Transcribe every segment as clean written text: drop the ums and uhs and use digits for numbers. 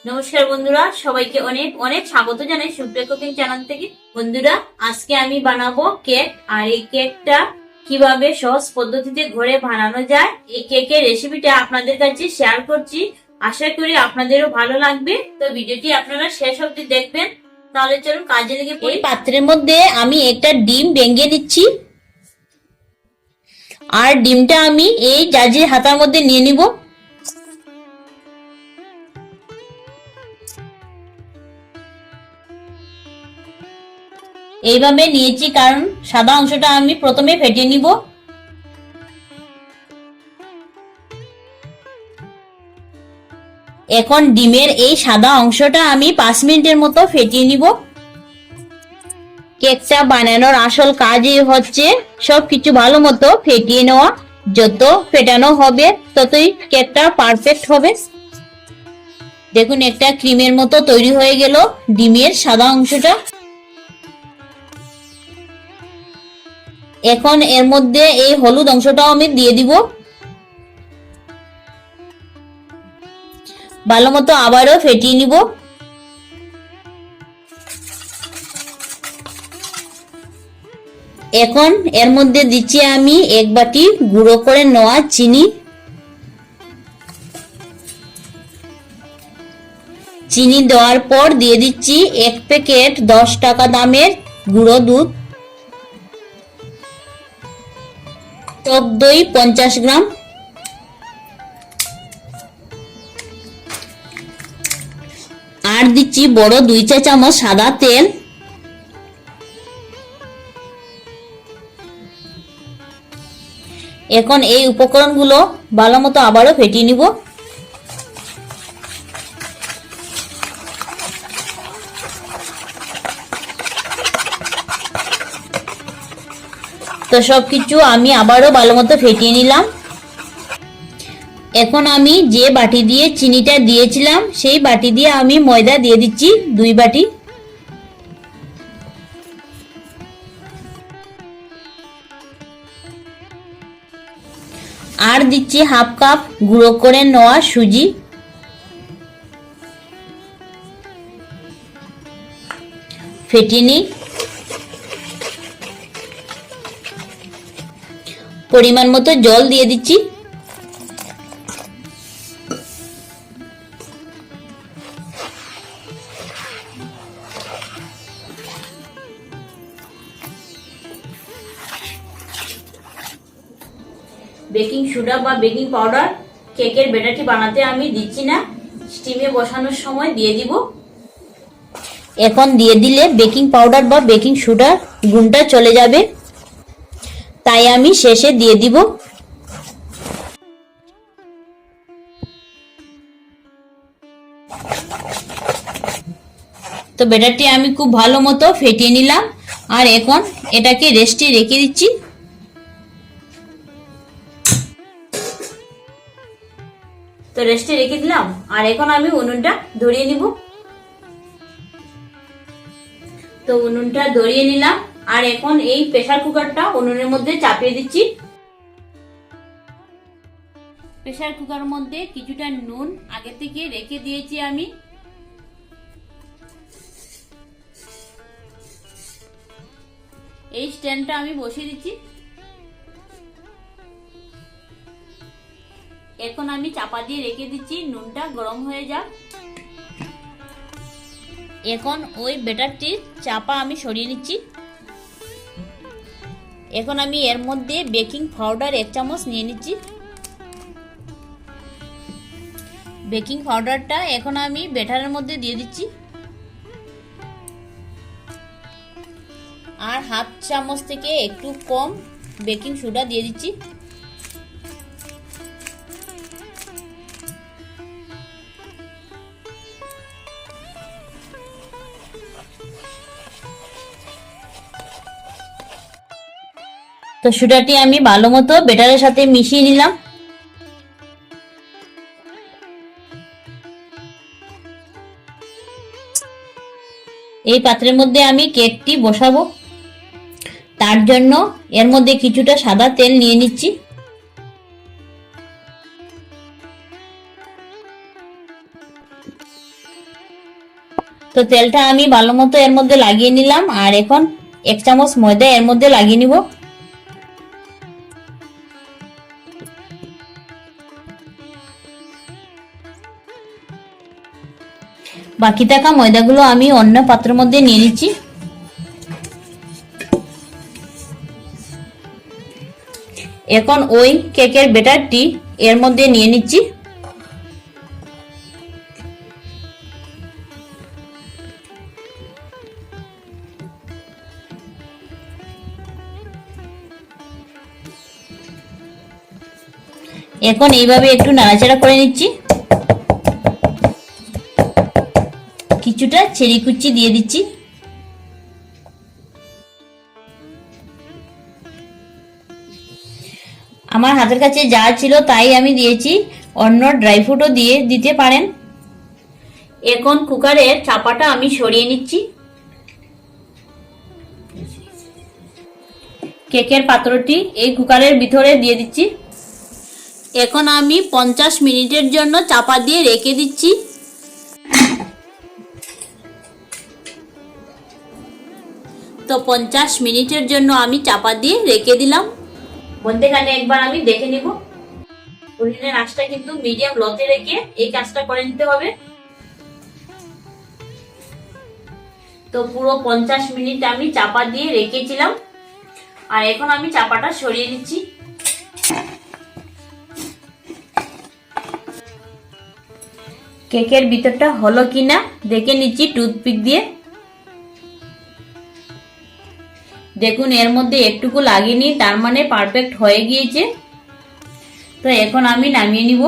নমস্কার বন্ধুরা, সবাইকে অনেক অনেক স্বাগত জানাই সুপ্রিয়া কুকিং চ্যানেল থেকে। বন্ধুরা, আজকে আমি বানাবো কেক। আর এই কেকটা কিভাবে সহজ পদ্ধতিতে ঘরে বানানো যায়, এই কেকের রেসিপিটা আপনাদের কাছে শেয়ার করছি। আশা করি আপনাদেরও ভালো লাগবে। তো ভিডিওটি আপনারা শেষ অবধি দেখবেন। তাহলে চলুন কাজে লেগে পড়ি। এই পাত্রের মধ্যে আমি একটা ডিম ভেঙে নিচ্ছি, আর ডিমটা আমি এই জাজির হাতার মধ্যে নিয়ে নিব। এইভাবে নিয়েছি কারণ সাদা অংশটা আমি প্রথমে ফেটিয়ে নিব। এখন ডিমের এই সাদা অংশটা আমি 5 মিনিটের মতো ফেটিয়ে নিব। কেকটা বানানোর আসল কাজই হচ্ছে সবকিছু ভালো মতো ফেটিয়ে নেওয়া। যত ফেটানো হবে ততই কেকটা পারফেক্ট হবে। দেখুন, একটা ক্রিমের মতো তৈরি হয়ে গেল ডিমের সাদা অংশটা। এখন এর মধ্যে এই হলুদ অংশটাও আমি দিয়ে দিব। ভালো মতো আবারও ফেটিয়ে নিব। এখন এর মধ্যে দিচ্ছি আমি 1 বাটি গুঁড়ো করে নেওয়া চিনি। চিনি দেওয়ার পর দিয়ে দিচ্ছি 1 প্যাকেট 10 টাকা দামের গুঁড়ো দুধ, টক দই 50 গ্রাম, আর দিচ্ছি বড় 2 চা চামচ সাদা তেল। এখন এই উপকরণগুলো ভালো মতো আবারও ফেটিয়ে নিব। তো সবকিছু আমি আবারও ভালো মতো ফেটিয়ে নিলাম। এখন আমি যে বাটি দিয়ে চিনিটা দিয়েছিলাম সেই বাটি দিয়ে আমি ময়দা দিয়ে দিচ্ছি 2 বাটি। আর দিচ্ছি 1/2 কাপ গুঁড়ো করে নেওয়া সুজি। ফেটিয়ে নিই। পরিমাণ মতো জল দিয়ে দিচ্ছি। বেকিং সোডা বা বেকিং পাউডার কেকের ব্যাটারটি বানাতে আমি দিচ্ছি না, স্টিমে বসানোর সময় দিয়ে দিব। এখন দিয়ে দিলে বেকিং পাউডার বা বেকিং সোডার গুণটা চলে যাবে, তাই আমি শেষে দিয়ে দিব। তো ব্যাটারটি আমি খুব ভালো মতো ফেটিয়ে নিলাম, আর এখন এটাকে রেস্টে রেখে দিচ্ছি। তো রেস্টে রেখে দিলাম, আর এখন আমি উনুনটা ধরিয়ে নিব। তো উনুনটা ধরিয়ে নিলাম, আর এখন এই প্রেসার কুকারটা উনুনের মধ্যে চাপিয়ে দিচ্ছি। প্রেসার কুকারের মধ্যে কিছুটা নুন আগে থেকে রেখে দিয়েছি আমি। এই স্ট্যান্ডটা আমি বসিয়ে দিচ্ছি। এখন আমি চাপা দিয়ে রেখে দিচ্ছি, নুনটা গরম হয়ে যাক। এখন ওই ব্যাটারটির চাপা আমি সরিয়ে নিচ্ছি। এখন আমি এর মধ্যে বেকিং পাউডার 1 চামচ নিয়ে নিচ্ছি। বেকিং পাউডারটা এখন আমি ব্যাটারের মধ্যে দিয়ে দিচ্ছি, আর 1/2 চামচ থেকে একটু কম বেকিং সোডা দিয়ে দিচ্ছি। তো সোডাটি আমি ভালো মতো ব্যাটারের সাথে মিশিয়ে নিলাম। এই পাত্রের মধ্যে আমি কেকটি বসাবো, তার জন্য এর মধ্যে কিছুটা সাদা তেল নিয়ে নিচ্ছি। তো তেলটা আমি ভালো মতো এর মধ্যে লাগিয়ে নিলাম, আর এখন 1 চামচ ময়দা এর মধ্যে লাগিয়ে নিব। বাকি থাকা ময়দাগুলো আমি অন্য পাত্রের মধ্যে নিয়ে নিচ্ছি। এখন ওই কেকের ব্যাটারটি এর মধ্যে নিয়ে নিচ্ছি। এখন এইভাবে একটু নাড়াচাড়া করে নিচ্ছি। কিছুটা চেরি কুচি দিয়ে দিচ্ছি। আমার হাতের কাছে যা ছিল তাই আমি দিয়েছি, অন্য ড্রাই ফ্রুটও দিয়ে দিতে পারেন। এখন কুকারের চাপাটা আমি সরিয়ে নিচ্ছি। কেকের পাত্রটি এই কুকারের ভিতরে দিয়ে দিচ্ছি। এখন আমি 50 মিনিটের জন্য চাপা দিয়ে রেখে দিচ্ছি। তো 50 মিনিটের জন্য আমি চাপা দিয়ে রেখে দিলাম। মধ্যেখানে একবার আমি দেখে নিব। ওভেনের আঁচটা কিন্তু মিডিয়াম লোতে রেখে এই কাজটা করে নিতে হবে। তো পুরো 50 মিনিট আমি চাপা দিয়ে রেখেছিলাম, আর এখন আমি চাপাটা সরিয়ে নিচ্ছি। কেকের ভিতরটা হলো কিনা দেখে নিচ্ছি টুথপিক দিয়ে। দেখুন এর মধ্যে একটুকু লাগেনি, তার মানে পারফেক্ট হয়ে গিয়েছে। তো এখন আমি নামিয়ে নিব।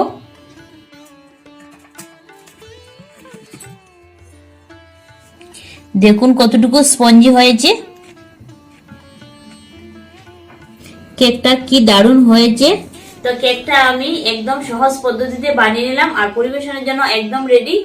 দেখুন কতটুকু স্পঞ্জি হয়েছে। কেকটা কি দারুণ হয়েছে। তো কেকটা আমি একদম সহজ পদ্ধতিতে বানিয়ে নিলাম, আর পরিবেশনের জন্য একদম রেডি।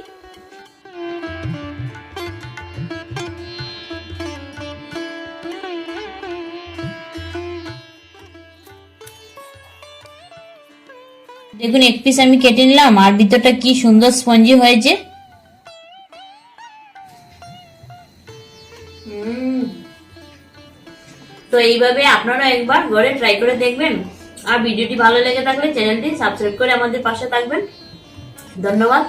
দেখুন এক পিস আমি কেটে নিলাম, আর ভিতরটা কি সুন্দর স্পঞ্জি হয়েছে। তো এইভাবে আপনারা একবার ঘরে ট্রাই করে দেখবেন। আর ভিডিওটি ভালো লেগে থাকলে চ্যানেলটি সাবস্ক্রাইব করে আমাদের পাশে থাকবেন। ধন্যবাদ।